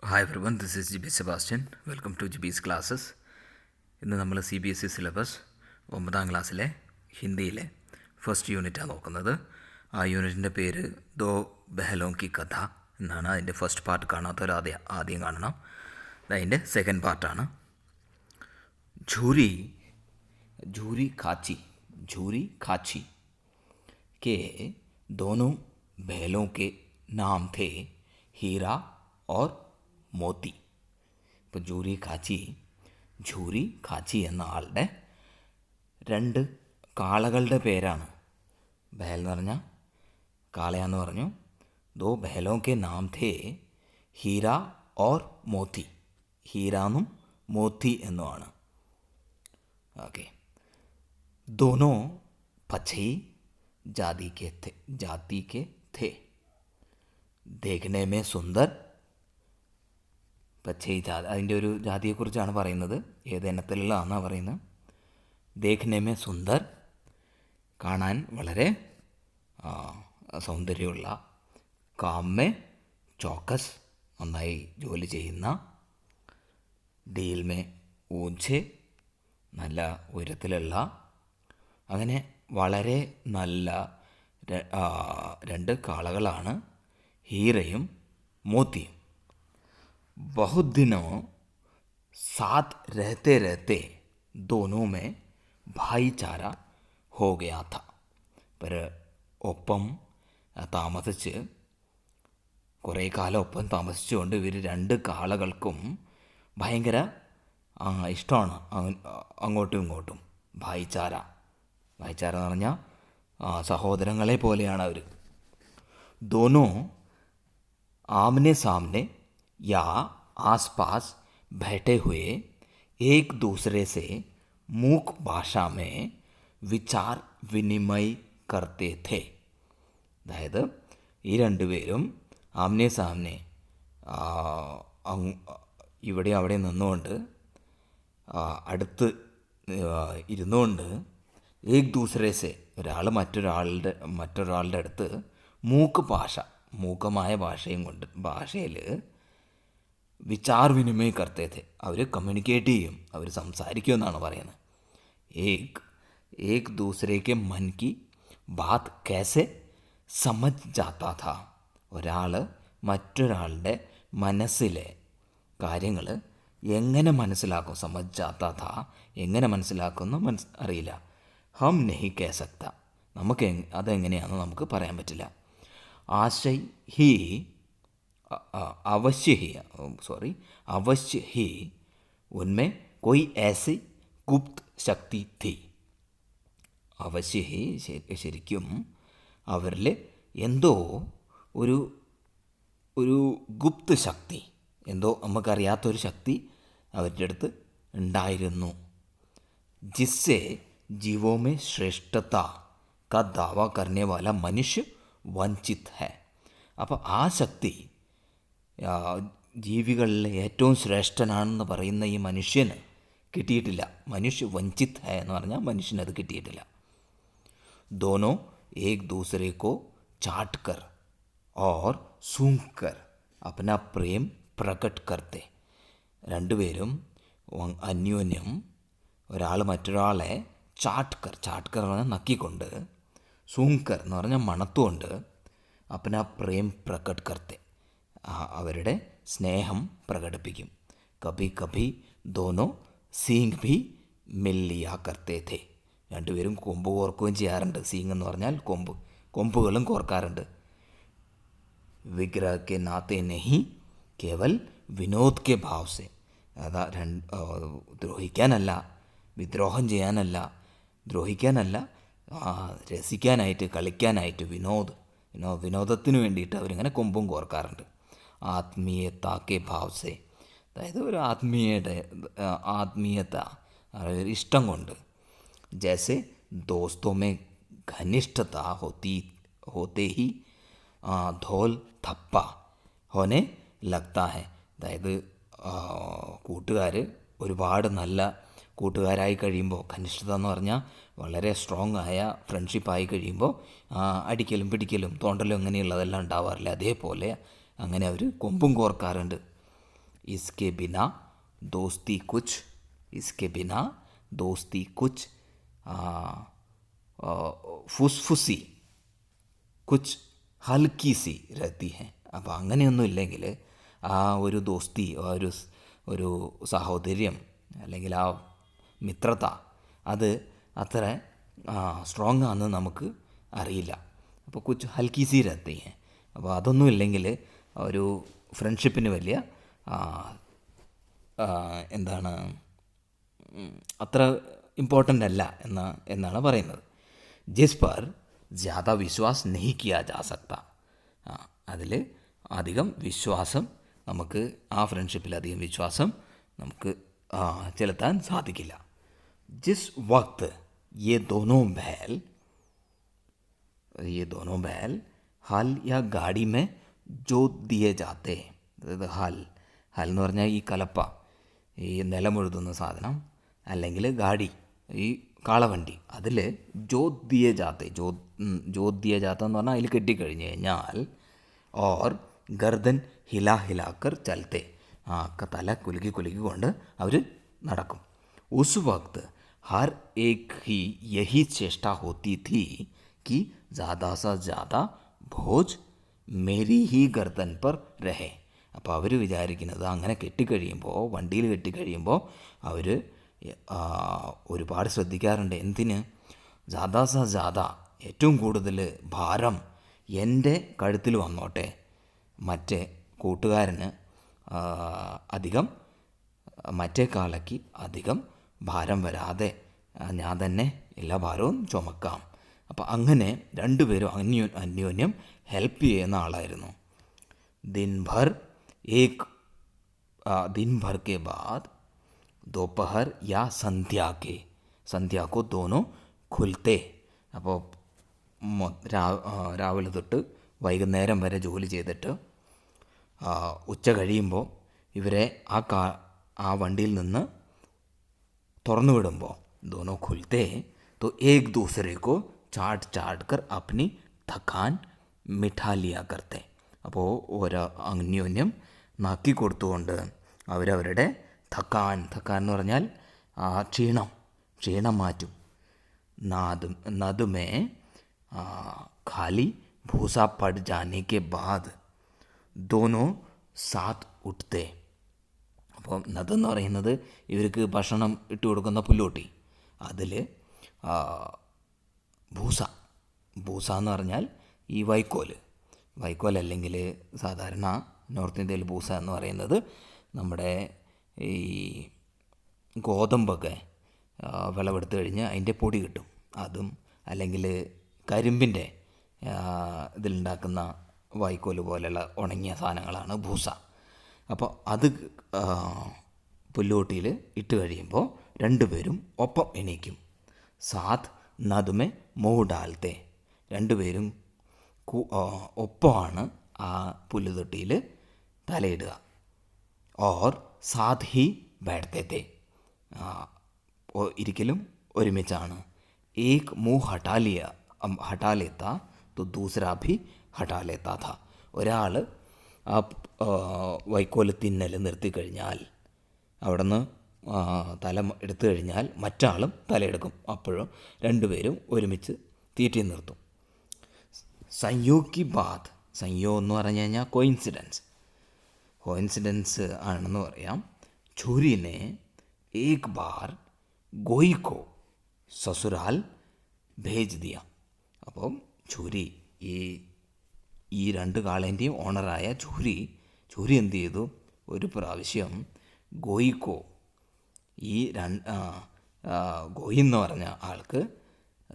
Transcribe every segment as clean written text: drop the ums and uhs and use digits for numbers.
Hi everyone, this is Jibi Sebastian. Welcome to Jibi's classes. ഇന്ന് നമ്മൾ CBSE syllabus 9ാം ക്ലാസ്സിലെ ഹിന്ദിയിലെ ഫസ്റ്റ് യൂണിറ്റാണ് നോക്കുന്നത്. ആ യൂണിറ്റിൻ്റെ പേര് ദോ ബഹലോം കി കഥ എന്നാണ്. അതിൻ്റെ ഫസ്റ്റ് പാർട്ട് കാണാത്തവർ ആദ്യം കാണണം. അതിൻ്റെ സെക്കൻഡ് പാർട്ടാണ്. झूरी खाची के दोनों बैलों के नाम थे हीरा और മോത്തി. ഇപ്പോൾ ഝൂരി ഖാച്ചി എന്ന ആളുടെ രണ്ട് കാളകളുടെ പേരാണ്. ബഹൽ എന്ന് പറഞ്ഞാൽ കാളയാന്ന് പറഞ്ഞു. ദോ ബഹലോം കെ നാം ഥേ ഹീര ഓർ മോത്തി. ഹീരാന്നും മോത്തി എന്നുമാണ്. ഓക്കെ. दोनों पछई जाति के थे. देखने में सुंदर. പച്ചൈ ജാതി, അതിൻ്റെ ഒരു ജാതിയെക്കുറിച്ചാണ് പറയുന്നത്. ഏത് ഇനത്തിലുള്ളതാണെന്നാണ് പറയുന്നത്. ദേഖ്നേമേ സുന്ദർ, കാണാൻ വളരെ സൗന്ദര്യമുള്ള. കാമേ ചോക്കസ്, നന്നായി ജോലി ചെയ്യുന്ന. ഡീൽമേ ഊഞ്ചെ, നല്ല ഉയരത്തിലുള്ള. അങ്ങനെ വളരെ നല്ല രണ്ട് കാളകളാണ് ഹീരയും മോത്തിയും. बहुत दिनों साथ रहते रहते दोनों में भाईचारा हो गया था. ഒപ്പം താമസിച്ച് കുറേ കാലം ഒപ്പം താമസിച്ചുകൊണ്ട് ഇവർ രണ്ട് കാളകൾക്കും ഭയങ്കര ഇഷ്ടമാണ് അങ്ങോട്ടും ഇങ്ങോട്ടും. ഭായിച്ചാര എന്ന് പറഞ്ഞാൽ സഹോദരങ്ങളെ പോലെയാണ് അവർ. ദോനോ ആമനെ സാമനെ या आसपास बैठे हुए एक दूसरे से मूक भाषा में विचार विनिमय करते थे. അതായത് ഈ രണ്ടുപേരും ആംനെ സാമനെ ഇവിടെ അവിടെ നിന്നുകൊണ്ട് അടുത്ത് ഇരുന്നുകൊണ്ട് ഏക് ദൂസരേസെ ഒരാൾ മറ്റൊരാളുടെ അടുത്ത് മൂകമായ ഭാഷയിൽ വിചാർ വിനിമയം കർത്തേथे. അവർ കമ്മ്യൂണിക്കേറ്റ് ചെയ്യും, അവർ സംസാരിക്കുമെന്നാണ് പറയുന്നത്. ഏക് ദൂസരേക്ക് മൻ കി ബാത് കേസെ സമജ് ജാത്താ ഥാ. ഒരാൾ മറ്റൊരാളുടെ മനസ്സിലെ കാര്യങ്ങൾ എങ്ങനെ മനസ്സിലാക്കും. സമജ് ജാത്താ ഥാ, എങ്ങനെ മനസ്സിലാക്കുമെന്ന് അറിയില്ല. ഹം നെഹി കേ സക്ത, നമുക്ക് അതെങ്ങനെയാണെന്ന് നമുക്ക് പറയാൻ പറ്റില്ല. ആശയ് ഹി अवश्य ही उनमें कोई ऐसी गुप्त शक्ति थी. अवश्य ही ശരിക്കും അവരിൽ എന്തോ ഒരു ഗുപ്ത ശക്തി, എന്തോ നമുക്കറിയാത്തൊരു ശക്തി അവരുടെ അടുത്ത് ഉണ്ടായിരുന്നു. ജിസ്സെ जीवों में श्रेष्ठता का दावा करने वाला मनुष्य वंचित है. അപ്പോൾ ആ ശക്തി ജീവികളിൽ ഏറ്റവും ശ്രേഷ്ഠനാണെന്ന് പറയുന്ന ഈ മനുഷ്യന് കിട്ടിയിട്ടില്ല. മനുഷ്യ വഞ്ചിത് ഹൈ എന്ന് പറഞ്ഞാൽ മനുഷ്യനത് കിട്ടിയിട്ടില്ല. ദോനോ ഏക് ദൂസരെ കോ ചാട്ട് കർ ഓർ സൂങ് കർ അപ്നാ പ്രേം പ്രകട്ട് കർത്തെ. രണ്ടുപേരും അന്യോന്യം ഒരാൾ മറ്റൊരാളെ ചാട്ട് കർ എന്ന് പറഞ്ഞാൽ നക്കിക്കൊണ്ട്, സൂങ് കർ എന്ന് പറഞ്ഞാൽ മണത്തുകൊണ്ട്, അപ്നാ പ്രേം പ്രകട്ട് കർത്തെ അവരുടെ സ്നേഹം പ്രകടിപ്പിക്കും. കഭി കഭി ദോനോ സീങ് ഭി മില്ലിയാ കർത്തേ ഥേ. രണ്ടുപേരും കൊമ്പ് കോർക്കുകയും ചെയ്യാറുണ്ട്. സീങ് എന്ന് പറഞ്ഞാൽ കൊമ്പുകളും കോർക്കാറുണ്ട്. വിഗ്രഹ കെ നാത്തെ നഹി കേവൽ വിനോദ് കെ ഭാവ് സെ. അതാ ദ്രോഹിക്കാനല്ല, വിദ്രോഹം ചെയ്യാനല്ല, രസിക്കാനായിട്ട്, കളിക്കാനായിട്ട്, വിനോദത്തിന് വേണ്ടിയിട്ട് അവരിങ്ങനെ കൊമ്പും കോർക്കാറുണ്ട്. ആത്മീയതാക്കെ ഭാവസെ, അതായത് ഒരു ആത്മീയത ഇഷ്ടം കൊണ്ട്. ജैसे दोस्तों में घनिष्ठता होते ही धोल थप्पा होने लगता है. അതായത് കൂട്ടുകാർ ഒരുപാട് നല്ല കൂട്ടുകാരായി കഴിയുമ്പോൾ, ഘനിഷ്ഠത എന്ന് പറഞ്ഞാൽ വളരെ സ്ട്രോങ് ആയ ഫ്രണ്ട്ഷിപ്പായി കഴിയുമ്പോൾ അടിക്കലും പിടിക്കലും തോണ്ടലും അങ്ങനെയുള്ളതെല്ലാം ഉണ്ടാവാറില്ല. അതേപോലെ അങ്ങനെ അവർ കൊമ്പും കോർക്കാറുണ്ട്. इसके बिना दोस्ती कुछ, इसके बिना दोस्ती कुछ ഫുസ്ഫുസി കുച്ച് ഹൽക്കി സി രഹത്തി ഹെ. അപ്പോൾ അങ്ങനെയൊന്നും ഇല്ലെങ്കിൽ ആ ഒരു ദോസ്തി, ആ ഒരു സഹോദര്യം അല്ലെങ്കിൽ ആ മിത്രത അത് അത്ര സ്ട്രോങ് ആണെന്ന് നമുക്ക് അറിയില്ല. അപ്പോൾ കുച്ച് ഹൽക്കി സി രഹത്തി ഹെ. അപ്പോൾ അതൊന്നും ഇല്ലെങ്കിൽ ഒരു ഫ്രണ്ട്ഷിപ്പിന് വലിയ എന്താണ് അത്ര ഇമ്പോർട്ടൻ്റ് അല്ല എന്നാണ് പറയുന്നത്. ജിസ് പർ ज़्यादा വിശ്വാസ് नहीं किया जा सकता. അതിൽ അധികം വിശ്വാസം നമുക്ക്, ആ ഫ്രണ്ട്ഷിപ്പിൽ അധികം വിശ്വാസം നമുക്ക് ചെലുത്താൻ സാധിക്കില്ല. ജിസ് വക്ത് ये दोनों बैल हल या गाड़ी में जोत दिए जाते. അതായത് ഹൽ എന്ന് പറഞ്ഞാൽ ഈ കലപ്പ, ഈ നിലമുഴുതുന്ന സാധനം, അല്ലെങ്കിൽ ഗാഡി ഈ കാളവണ്ടി, അതിൽ ജോത് ദിയെ ജാത്തെ, ജോത് ദിയെ ജാത്ത എന്ന് പറഞ്ഞാൽ അതിൽ കെട്ടിക്കഴിഞ്ഞ് കഴിഞ്ഞാൽ ഓർ ഗർദൻ ഹിലാക്കർ ചലത്തെ, തല കുലുക്കി കൊണ്ട് അവർ നടക്കും. ഉസ് വക്ത് ഹർ ഏക് ഹി യഹി ചേഷ്ട ഹോത്തി थी कि ज़्यादा से ज़्यादा ഭോജ് മേരി ഹി ഗർദൻ പർ രഹേ. അപ്പോൾ അവർ വിചാരിക്കുന്നത് അങ്ങനെ കെട്ടിക്കഴിയുമ്പോൾ, വണ്ടിയിൽ കെട്ടിക്കഴിയുമ്പോൾ അവർ ഒരുപാട് ശ്രദ്ധിക്കാറുണ്ട്. എന്തിന്? ज़्यादा से ज़्यादा, ഏറ്റവും കൂടുതൽ ഭാരം എൻ്റെ കഴുത്തിൽ വന്നോട്ടെ, മറ്റേ കൂട്ടുകാരന് അധികം, മറ്റേ കാളയ്ക്ക് അധികം ഭാരം വരാതെ ഞാൻ തന്നെ എല്ലാ ഭാരവും ചുമക്കാം. അപ്പോൾ അങ്ങനെ രണ്ടുപേരും അന്യോന്യം ഹെൽപ്പ് ചെയ്യുന്ന ആളായിരുന്നു. दिन भर के बाद दोपहर या संध्या को दोनों खुलते. അപ്പോൾ രാവിലെ തൊട്ട് വൈകുന്നേരം വരെ ജോലി ചെയ്തിട്ട് ഉച്ച കഴിയുമ്പോൾ ഇവരെ ആ വണ്ടിയിൽ നിന്ന് തുറന്നു വിടുമ്പോൾ दोनों खुलते तो एक दूसरे को चाट कर अपनी थकान मिठा लिया करते. അപ്പോൾ അന്യോന്യം നക്കി കൊടുത്തുകൊണ്ട് അവരവരുടെ थकान എന്ന് പറഞ്ഞാൽ ക്ഷീണം മാറ്റും. नद में खाली भूसा पड़ जाने के बाद दोनों साथ उठते. അപ്പോൾ നദെന്ന് പറയുന്നത് ഇവർക്ക് ഭക്ഷണം ഇട്ട് കൊടുക്കുന്ന പുല്ലോട്ടി, അതിൽ ഭൂസ എന്ന് പറഞ്ഞാൽ ഈ വൈക്കോൽ അല്ലെങ്കിൽ സാധാരണ നോർത്ത് ഇന്ത്യയിൽ ഭൂസ എന്ന് പറയുന്നത് നമ്മുടെ ഈ ഗോതമ്പൊക്കെ വിളവെടുത്ത് കഴിഞ്ഞ് അതിൻ്റെ പൊടി കിട്ടും, അതും അല്ലെങ്കിൽ കരിമ്പിൻ്റെ ഇതിലുണ്ടാക്കുന്ന വൈക്കോൽ പോലെയുള്ള ഉണങ്ങിയ സാധനങ്ങളാണ് ഭൂസ. അപ്പോൾ അത് പുല്ലോട്ടിയിൽ ഇട്ട് കഴിയുമ്പോൾ രണ്ടുപേരും ഒപ്പം എണീക്കും. സാത്ത് നദുമേ മോഹ് ഡാൽത്തെ, രണ്ടുപേരും ഒപ്പമാണ് ആ പുല്ലുതൊട്ടിയിൽ തലയിടുക. ഓർ സാത്ത് ഹി ബൈഠത്തെ, ഒരിക്കലും ഒരുമിച്ചാണ്. ഏക് മുഹ് ഹട്ടാ ലേത്ത तो दूसरा भी हटा लेता था. ഒരാൾ ആ വൈക്കോല് തിന്നൽ നിർത്തിക്കഴിഞ്ഞാൽ, അവിടെ നിന്ന് തല എടുത്തു കഴിഞ്ഞാൽ മറ്റാളും തലയെടുക്കും. അപ്പോഴും രണ്ടുപേരും ഒരുമിച്ച് തീറ്റി നിർത്തും. സംയോഗി ബാത്, സംയോഗം എന്ന് പറഞ്ഞു കഴിഞ്ഞാൽ കോയിൻസിഡൻസ് ആണെന്ന് പറയാം. ഛുരിനെ ഏക് ബാർ ഗോയിക്കോ സസുരാൽ ഭേജ് ദിയ. അപ്പം ഛുരി, ഈ രണ്ട് കാളേൻ്റെയും ഓണറായ ഛുരി എന്ത് ചെയ്തു, ഒരു പ്രാവശ്യം ഗോയിക്കോ, ഈ ഗോയി എന്ന് പറഞ്ഞ ആൾക്ക്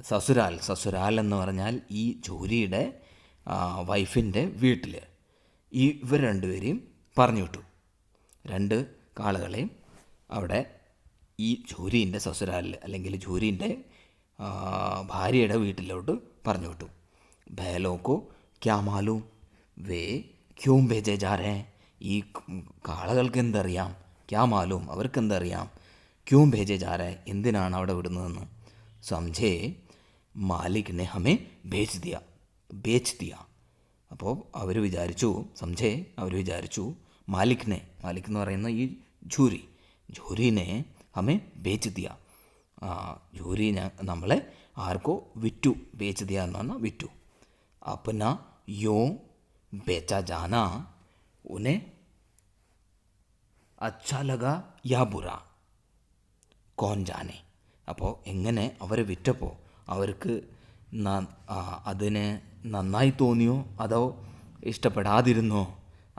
സസുരാൽ എന്ന് പറഞ്ഞാൽ ഈ ഛുരിയുടെ വൈഫിൻ്റെ വീട്ടിൽ ഇവർ രണ്ടുപേരെയും പറഞ്ഞു വിട്ടു. രണ്ട് കാളകളെയും അവിടെ ഈ ഛുരീൻ്റെ സസുരാലിൽ അല്ലെങ്കിൽ ഛുരീൻ്റെ ഭാര്യയുടെ വീട്ടിലോട്ട് പറഞ്ഞു വിട്ടു. ഭേലോക്കോ ക്യാ മാലൂം വേ ക്യോം ഭേജേ ജാ രഹേ. ഈ കാളകൾക്ക് എന്തറിയാം, ക്യാ മാലൂം അവർക്കെന്തറിയാം, ക്യോം ഭേജേ ജാ രഹേ എന്തിനാണ് അവിടെ വിടുന്നതെന്ന്. സംജേ മാലിക്കിനെ ഹമേ ബേച്ച് ദിയ. അപ്പോൾ അവർ വിചാരിച്ചു മാലിക്കിനെ, മാലിക് എന്ന് പറയുന്ന ഈ ജൂരിനെ ഹമേ ബേച്ച് ദിയ, ജൂരി നമ്മളെ ആർക്കോ വിറ്റു, ബേച്ച് ദിയ എന്ന് പറഞ്ഞാൽ വിറ്റു. അപ്പന യോ ബേച്ച ജാന ഉനെ അച്ഛാ ലഗ യാ ബുറ കോൻ ജാനെ. അപ്പോൾ എങ്ങനെ അവർ വിറ്റപ്പോൾ അവർക്ക് അതിനെ നന്നായി തോന്നിയോ അതോ ഇഷ്ടപ്പെടാതിരുന്നോ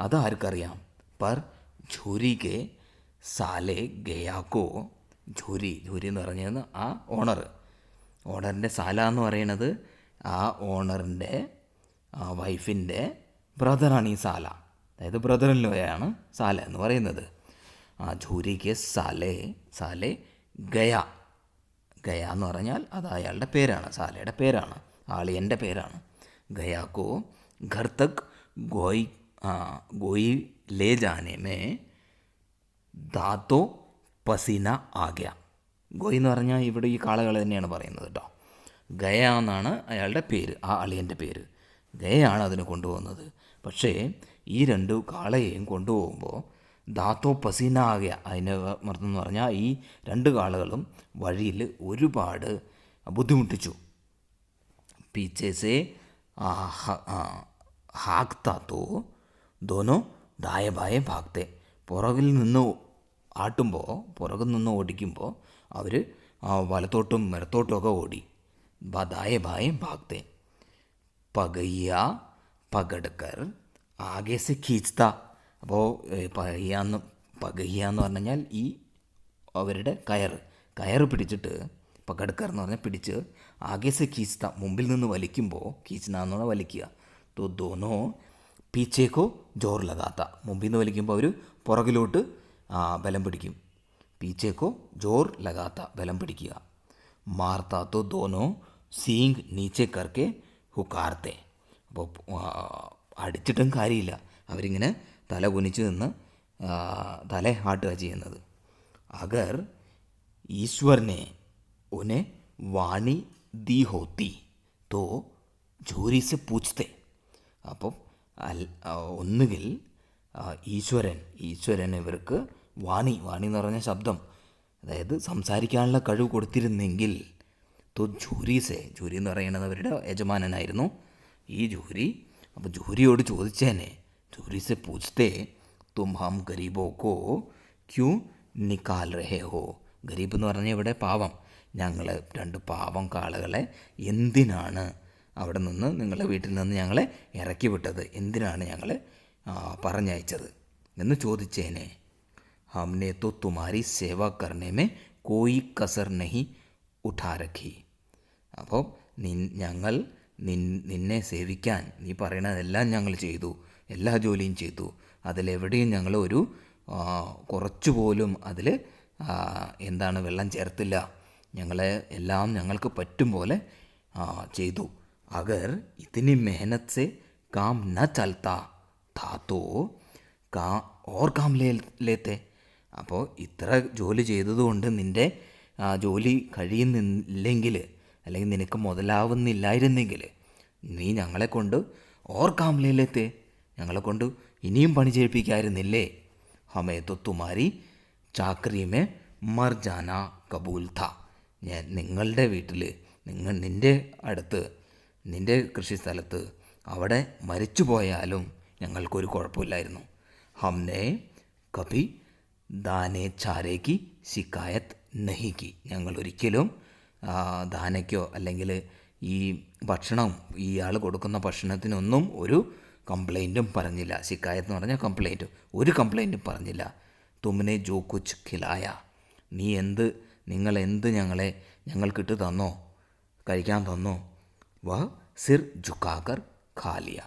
അതാർക്കറിയാം. പർ ഝൂരിക്ക് സാലെ ഗയാക്കോ, ഝൂരി എന്ന് പറഞ്ഞത് ആ ഓണറിൻ്റെ സാല എന്ന് പറയുന്നത് ആ ഓണറിൻ്റെ വൈഫിൻ്റെ ബ്രദറാണ് ഈ സാല, അതായത് ബ്രദർ ഇൻ ലോയാണ് സാല എന്ന് പറയുന്നത്. ആ ഝൂരിക്ക് സാലെ ഗയ എന്ന് പറഞ്ഞാൽ അത് അയാളുടെ പേരാണ്, സാലയുടെ പേരാണ്, ആളിയൻ്റെ പേരാണ്. ഗയാക്കോ ഘർ തക് ഗോയി ലേ ജാനെ മേ ദാത്തോ പസീന ആഗ്യ. ഗോയി എന്ന് പറഞ്ഞാൽ ഇവിടെ ഈ കാളകൾ തന്നെയാണ് പറയുന്നത് കേട്ടോ. ഗയ എന്നാണ് അയാളുടെ പേര്, ആ അളിയൻ്റെ പേര്. ഗയയാണ് അതിന് കൊണ്ടുപോകുന്നത്. പക്ഷേ ഈ 2 കാളയെയും കൊണ്ടുപോകുമ്പോൾ ദാത്തോ പസീന ആകെ, അതിൻ്റെ അർത്ഥം എന്ന് പറഞ്ഞാൽ ഈ 2 കാളകളും വഴിയിൽ ഒരുപാട് ബുദ്ധിമുട്ടിച്ചു. പീച്ചേസെ ഹാക്താത്തോ ദോനോ ദായ ബായ ഭാഗ്തെ, പുറകിൽ നിന്ന് ഓടിക്കുമ്പോൾ അവർ വലത്തോട്ടും ഇടത്തോട്ടുമൊക്കെ ഓടി. ദായ ബായ ഭാഗ്തെ പകയ്യ പകടക്കർ ആകെ സെ ഖീച്ച്ത. അപ്പോൾ പകയ്യ എന്ന് പറഞ്ഞാൽ ഈ അവരുടെ കയറ് പിടിച്ചിട്ട്, പകടക്കർ എന്ന് പറഞ്ഞാൽ പിടിച്ച്, ആകെ സെ ഖീച്ച്ത മുമ്പിൽ നിന്ന് വലിക്കുമ്പോൾ, ഖീച്ച്ന എന്ന് പറഞ്ഞാൽ വലിക്കുക. തോ ദോനോ പീച്ചേക്കോ ജോർ ലഗാത്ത, മുമ്പിൽ നിന്ന് വലിക്കുമ്പോൾ അവർ പുറകിലോട്ട് ബലം പിടിക്കും. പീച്ചേക്കോ ജോർ ലഗാത്ത, ബലം പിടിക്കുക. മാർത്താ തോ ദോനോ സീങ് നീച്ചെ കർക്കെ ഹുക്കാർത്തെ. അപ്പോൾ അടിച്ചിട്ടും കാര്യമില്ല, അവരിങ്ങനെ തല കുനിച്ച് നിന്ന് തല ആട്ടുക ചെയ്യുന്നത്. അഗർ ഈശ്വരനെ ഉനെ വാണി ദി ഹോത്തി തോ ഝൂരി സെ പൂച്ച്തെ. അപ്പം ഒന്നുകിൽ ഈശ്വരൻ ഇവർക്ക് വാണി എന്ന് പറഞ്ഞ ശബ്ദം, അതായത് സംസാരിക്കാനുള്ള കഴിവ് കൊടുത്തിരുന്നെങ്കിൽ തോ ഝൂരി എന്ന് പറയുന്നത് അവരുടെ യജമാനനായിരുന്നു ഈ ഝൂരി. അപ്പോൾ ഝൂരിയോട് ചോദിച്ചേനെ, ഝൂരി സെ പൂച്ച്തേ തും ഹം ഗരീബോ കോ ക്യൂ നിക്കാൽ രഹേ ഹോ. ഗരീബ് എന്ന് പറഞ്ഞാൽ ഇവിടെ പാവം, ഞങ്ങൾ 2 പാവം കാളകളെ എന്തിനാണ് അവിടെ നിന്ന്, നിങ്ങളുടെ വീട്ടിൽ നിന്ന് ഞങ്ങളെ ഇറക്കി വിട്ടത്, എന്തിനാണ് ഞങ്ങളെ പറഞ്ഞയച്ചത് എന്ന് ചോദിച്ചേനെ. ഹംനെ തോ തുമാരി സേവ കർണേ മേ കോയി കസർ നഹി ഉഠാ രഖി. അപ്പോൾ ഞങ്ങൾ നിന്നെ സേവിക്കാൻ നീ പറയണതെല്ലാം ഞങ്ങൾ ചെയ്തു, എല്ലാ ജോലിയും ചെയ്തു, അതിലെവിടെയും ഞങ്ങൾ ഒരു കുറച്ചുപോലും അതിൽ വെള്ളം ചേർത്തില്ല, ഞങ്ങളെ എല്ലാം ഞങ്ങൾക്ക് പറ്റും പോലെ ചെയ്തു. അഗർ ഇത്തിനി മെഹനത്ത് സെ കാം ന ചൽത്താ താ തോ ഓർ കാം ലേത്തെ. അപ്പോൾ ഇത്ര ജോലി ചെയ്തതുകൊണ്ട് നിൻ്റെ ജോലി കഴിയുന്നില്ലെങ്കിൽ, അല്ലെങ്കിൽ നിനക്ക് മുതലാവുന്നില്ലായിരുന്നെങ്കിൽ നീ ഞങ്ങളെ കൊണ്ട് ഓർ കാം ലേത്തെ, ഞങ്ങളെ കൊണ്ട് ഇനിയും പണി ചെയ്യിപ്പിക്കായിരുന്നില്ലേ. ഹമേ തോ തുമാരി ചാക്രിമേ മർ ജാന കബൂൽ ഥാ. നിങ്ങളുടെ വീട്ടിൽ, നിൻ്റെ അടുത്ത്, നിൻ്റെ കൃഷിസ്ഥലത്ത് അവിടെ മരിച്ചു പോയാലും ഞങ്ങൾക്കൊരു കുഴപ്പമില്ലായിരുന്നു. ഹംനെ കഭി ദാനെ ചാരേക്ക് ശിക്കായത്ത് നഹിക്ക്. ഞങ്ങൾ ഒരിക്കലും ദാനയ്ക്കോ അല്ലെങ്കിൽ ഈ ഭക്ഷണം, ഇയാൾ കൊടുക്കുന്ന ഭക്ഷണത്തിനൊന്നും ഒരു കംപ്ലൈൻറ്റും പറഞ്ഞില്ല. ശിക്കായത്ത് എന്ന് പറഞ്ഞാൽ കംപ്ലൈൻറ്റ്, ഒരു കംപ്ലൈൻറ്റും പറഞ്ഞില്ല. തുമ്നെ ജോ കുച്ച് ഖിലായ, നിങ്ങൾ എന്ത് ഞങ്ങൾക്കിട്ട് തന്നോ, കഴിക്കാൻ തന്നോ, വ സിർ ജുക്കാക്കർ ഖാലിയ,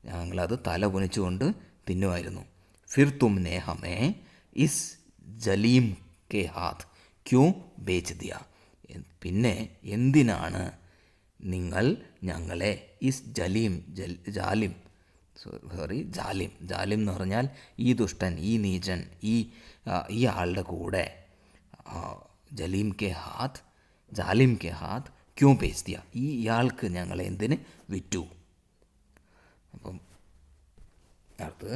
ഞങ്ങളത് തല കുനിച്ചുകൊണ്ട് തിന്നുമായിരുന്നു. ഫിർ തുമ്നെ ഹമേ is Jaleem K Haat Q ബേച്ച് Diya. പിന്നെ എന്തിനാണ് നിങ്ങൾ ഞങ്ങളെ ഇസ് ജാലിം എന്ന് പറഞ്ഞാൽ ഈ ദുഷ്ടൻ, ഈ നീചൻ, ഈ ആളുടെ കൂടെ ജാലിം കെ ഹാത്ത് ക്യൂ ബേച്ച് ദിയ, ഇയാൾക്ക് ഞങ്ങളെ എന്തിന് വിറ്റു. അപ്പം അടുത്ത്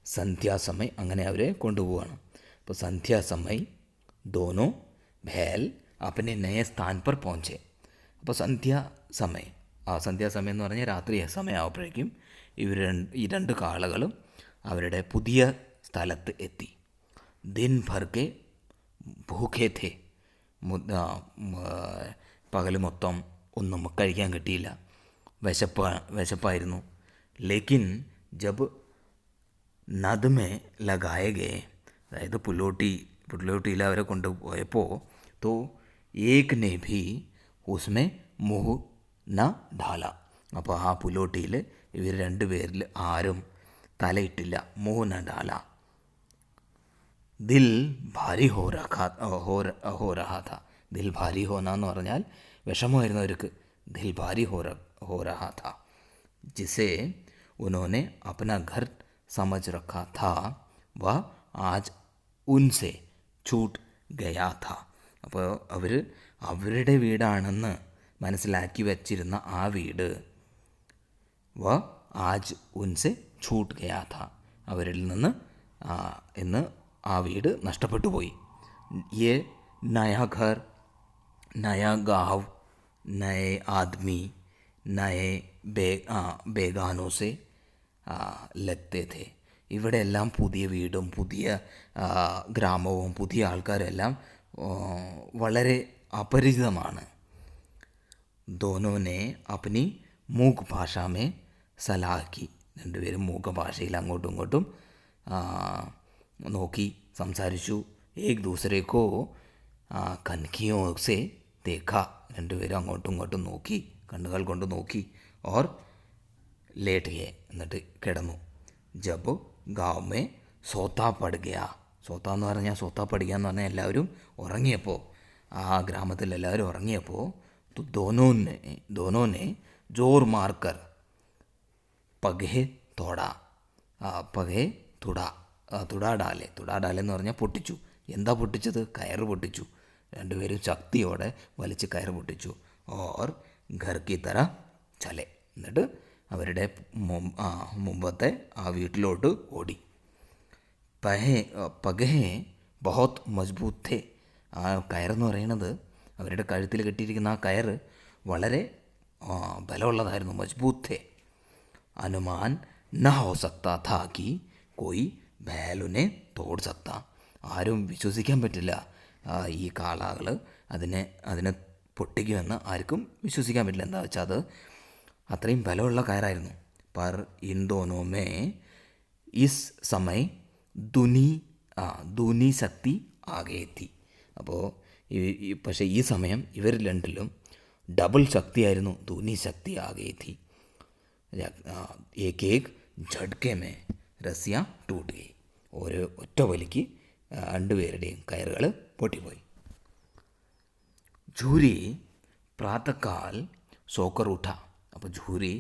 സന്ധ്യാസമയം അങ്ങനെ അവരെ കൊണ്ടുപോവാണ്. അപ്പോൾ സന്ധ്യാസമയം ദോനോ ഭേൽ അപ്പനെ നയ സ്ഥാൻ പർ പहुंचे. അപ്പോൾ സന്ധ്യാസമയം, ആ സന്ധ്യാസമയം എന്ന് പറഞ്ഞാൽ രാത്രി സമയമാകുമ്പോഴേക്കും ഈ രണ്ട് കാളകളും അവരുടെ പുതിയ സ്ഥലത്ത് എത്തി. ദിൻ ഭർ കെ ഭൂഖേ ഥേ, പകൽ മൊത്തം ഒന്നും കഴിക്കാൻ കിട്ടിയില്ല, വിശപ്പായിരുന്നു. ലേക്കിൻ ജബ് നദ്മേ ലഗായെ ഗേ, അതായത് പുല്ലോട്ടിയിൽ അവരെ കൊണ്ടുപോയപ്പോൾ തോ ഏക് നെ ഭി ഉസ്മേ മുഹ് ന ഢാല. അപ്പോൾ ആ പുല്ലോട്ടിയിൽ ഇവർ രണ്ടുപേരിൽ ആരും തലയിട്ടില്ല. മുഹ് ന ഢാല. ദിൽ ഭാരി ഹോ രഹാ ഥാ. ദിൽ ഭാരി ഹോന എന്ന് പറഞ്ഞാൽ വിഷമമായിരുന്നു അവർക്ക്. ദിൽ ഭാരി ഹോ രഹാ ഥാ ജിസെ ഉन्होंने अपना घर समझ रखा था वह आज उनसे छूट गया था. അപ്പോൾ അവരുടെ വീടാണെന്ന് മനസ്സിലാക്കി വച്ചിരുന്ന ആ വീട് വ ആജ് ഉൻസെ ഛൂട്ട് ഗയാ ഥാ, അവരിൽ നിന്ന് ഇന്ന് ആ വീട് നഷ്ടപ്പെട്ടു പോയി. യേ നയാ ഘർ, നയാ ഗാവ്, നയേ ആദ്മി, നയേ ബേഗാനോ സെ ലഗ്തേ ഥേ. ഇവിടെയെല്ലാം പുതിയ വീടും പുതിയ ഗ്രാമവും പുതിയ ആൾക്കാരെല്ലാം വളരെ അപരിചിതമാണ്. ദോനോനെ അപ്നി മൂക്ക് ഭാഷാമേ സലാഹി. രണ്ടുപേരും മൂക്ക് ഭാഷയിൽ അങ്ങോട്ടും ഇങ്ങോട്ടും നോക്കി സംസാരിച്ചു. ഏക് ദൂസരേക്കോ കൻകിയോ സെ ദേഖ. രണ്ടുപേരും അങ്ങോട്ടും ഇങ്ങോട്ടും നോക്കി, കണ്ണുകൾ കൊണ്ട് നോക്കി. ഓർ ലേട്ട് ഗേ, എന്നിട്ട് കിടന്നു. ജബ് ഗാവ് മേ സോത്താ പട് ഗയാ. സോത്ത എന്ന് പറഞ്ഞാൽ സോത്താ പഠിക്കുക എന്ന് പറഞ്ഞാൽ എല്ലാവരും ഉറങ്ങിയപ്പോൾ, ആ ഗ്രാമത്തിൽ എല്ലാവരും ഉറങ്ങിയപ്പോൾ ദോനോനെ ജോർ മാർക്കർ പഗേ തോട. പഗേ തുടാഡാലെ എന്ന് പറഞ്ഞാൽ പൊട്ടിച്ചു. എന്താ പൊട്ടിച്ചത്? കയറ് പൊട്ടിച്ചു. രണ്ടുപേരും ശക്തിയോടെ വലിച്ച് കയറ് പൊട്ടിച്ചു. ഓർ ഘർ കി തര ചലെ. എന്നിട്ട് അവരുടെ മുമ്പത്തെ ആ വീട്ടിലോട്ട് ഓടി. പഗേ ബഹുത് മജ്ബൂത്ത് ഥേ. ആ കയറെന്ന് പറയുന്നത്, അവരുടെ കഴുത്തിൽ കെട്ടിയിരിക്കുന്ന ആ കയറ് വളരെ ബലമുള്ളതായിരുന്നു. മജ്ബൂത്ത് ഥേ. അനുമാൻ ന ഹോ സക്താ ഥാ കി കോയി ബേലുനെ തോട് സക്താ. ആരും വിശ്വസിക്കാൻ പറ്റില്ല ഈ കാളകൾ അതിനെ പൊട്ടിക്കുമെന്ന് ആർക്കും വിശ്വസിക്കാൻ പറ്റില്ല. എന്താ വെച്ചാൽ അത് അത്രയും ബലമുള്ള കയറായിരുന്നു. പർ ഇൻ ദോനോ മേ ഇസ് സമയ ദൂനി ശക്തി ആകെ എത്തി. അപ്പോൾ പക്ഷേ ഈ സമയം ഇവർ രണ്ടിലും ഡബിൾ ശക്തിയായിരുന്നു. ദൂനി ശക്തി ആകെ എത്തി. ഏക് ഝട്കെ മേ രസ്യ ടൂട്ട് ഗയി. ഓരോ ഒറ്റ വലിക്ക് രണ്ടുപേരുടെയും കയറുകൾ പൊട്ടിപ്പോയി. ഝൂരി പ്രാതക്കാൽ സോക്കർ ഉഠ. അപ്പോൾ ഝൂരി,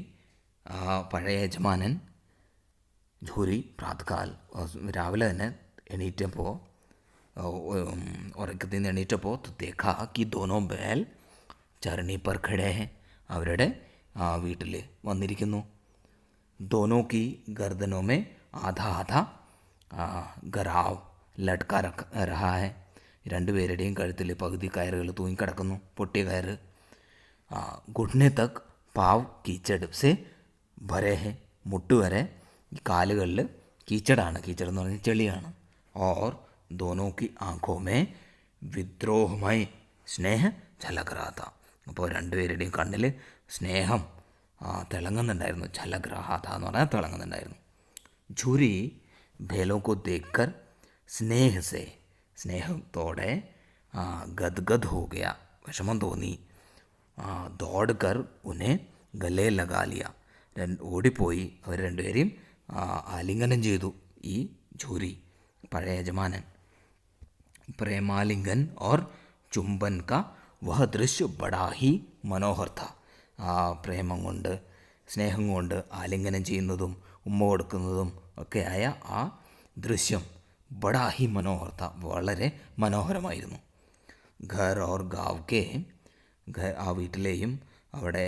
പഴയ യജമാനൻ ഝൂരി പ്രാതക്കാൽ രാവിലെ തന്നെ എണീറ്റപ്പോൾ, ഉറക്കത്തിൽ നിന്ന് എണീറ്റപ്പോൾ ദേഖാ കി ദോനോ ബേൽ ചരണി പർ ഖടേ ഹെ. അവരുടെ വീട്ടിൽ വന്നിരിക്കുന്നു. ദോനോ കി ഗർദനോ മേ ആധാ ഗറാവ് ലട്കാ രഹാ ഹെ. രണ്ടുപേരുടെയും കഴുത്തിൽ പകുതി കയറുകൾ തൂങ്ങിക്കിടക്കുന്നു, പൊട്ടിയ കയറ്. ഗുഡ്നെ തക് പാവ് കീച്ചട് സെ ഭരേ ഹെ. മുട്ടുവരെ ഈ കാലുകളിൽ കീച്ചടാണ്. കീച്ചട് എന്ന് പറഞ്ഞാൽ ചെളിയാണ്. ഓർ ദോനോ കി ആँखों में വിദ്രോഹമായി സ്നേഹ ഝലക് രഹാ ഥാ. അപ്പോൾ രണ്ടുപേരുടെയും കണ്ണിൽ സ്നേഹം തിളങ്ങുന്നുണ്ടായിരുന്നു. ഝലക് രഹാ ഥാ എന്ന് പറഞ്ഞാൽ തിളങ്ങുന്നുണ്ടായിരുന്നു. ഝൂരി ഭേലോ കോ ദേഖ്കർ സ്നേഹത്തോടെ ഗദ്ഗദ് ഹോ ഗയ. വിഷമം തോന്നി. ദോഡ് കർ ഉന്നെ ഗലേ ലഗാ ലിയ. ഓടിപ്പോയി അവർ രണ്ടുപേരെയും ആലിംഗനം ചെയ്തു. ഈ ഝൂരി, പഴയ യജമാനൻ. പ്രേമാലിംഗൻ ഓർ ചുംബൻ കാ വഹ ദൃശ്യ ബടാ ഹി മനോഹർ ഥാ. ആ പ്രേമം കൊണ്ട്, സ്നേഹം കൊണ്ട് ആലിംഗനം ചെയ്യുന്നതും ഉമ്മ കൊടുക്കുന്നതും ഒക്കെയായ ആ ദൃശ്യം ബടാ ഹി മനോഹർ ഥാ, വളരെ മനോഹരമായിരുന്നു. ഘർ ഓർ ഗാവ് കെ, ആ വീട്ടിലെയും അവിടെ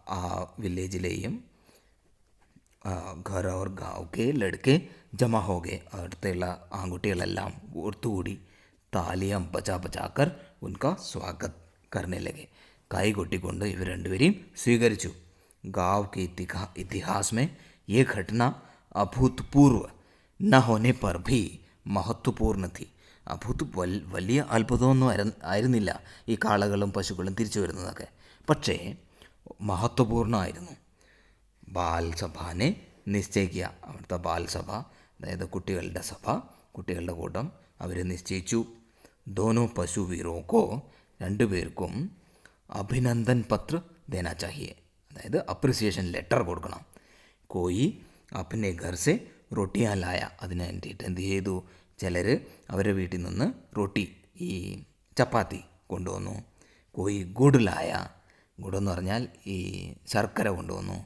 ആ വില്ലേജിലെയും ഘർ ഓർ ഗാവ് കെ ലഡ്കെ ജമ ഹോ ഗെ. അടുത്തുള്ള ആൺകുട്ടികളെല്ലാം ഒത്തുകൂടി താലിയം ബജാ ബജാക്കർ ഉൻകാ സ്വാഗത് കർണെ ലഗെ. കൈ കൊട്ടിക്കൊണ്ട് ഇവർ രണ്ടുപേരെയും സ്വീകരിച്ചു. गाँव के इतिहास में ये घटना अभूतपूर्व न होने पर भी महत्वपूर्ण थी. വലിയ അത്ഭുതമൊന്നും ആയിരുന്നില്ല ഈ കാളകളും പശുക്കളും തിരിച്ചു വരുന്നതൊക്കെ, പക്ഷേ മഹത്വപൂർണ്ണമായിരുന്നു. ബാൽസഭാനെ നിശ്ചയിക്കുക. അവിടുത്തെ ബാൽസഭ, അതായത് കുട്ടികളുടെ സഭ, കുട്ടികളുടെ കൂട്ടം, അവർ നിശ്ചയിച്ചു. ദോനോ പശു വീരോക്കോ, രണ്ടുപേർക്കും അഭിനന്ദൻ പത്ര ദേനാ ചാഹിയെ, അതായത് അപ്രിസിയേഷൻ ലെറ്റർ കൊടുക്കണം. കോയി അപ്പനെ ഘർ സെ റൊട്ടിയാ ലായ, അതിന് വേണ്ടിയിട്ട് എന്ത് ചെയ്തു? ചിലർ അവരുടെ വീട്ടിൽ നിന്ന് റൊട്ടി, ഈ ചപ്പാത്തി കൊണ്ടുവന്നു. കോയി ഗുഡ് ലായ, ഗുഡെന്ന് പറഞ്ഞാൽ ഈ ശർക്കര കൊണ്ടുവന്നു.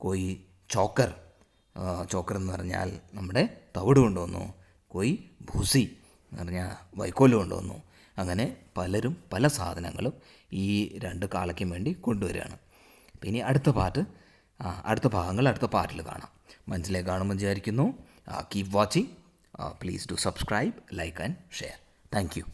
കോയി ചോക്കർ, ചോക്കർ എന്ന് പറഞ്ഞാൽ നമ്മുടെ തവിട് കൊണ്ടുവന്നു. കോയി ഭൂസി എന്ന് പറഞ്ഞാൽ വൈക്കോല് കൊണ്ടുവന്നു. അങ്ങനെ പലരും പല സാധനങ്ങളും ഈ രണ്ട് കാളയ്ക്കും വേണ്ടി കൊണ്ടുവരികയാണ്. ഇനി അടുത്ത ഭാഗങ്ങൾ അടുത്ത പാർട്ടിൽ കാണാം. മനസ്സിലേക്ക് കാണുമെന്ന് വിചാരിക്കുന്നു. Keep watching. Please do subscribe, like and share. Thank you.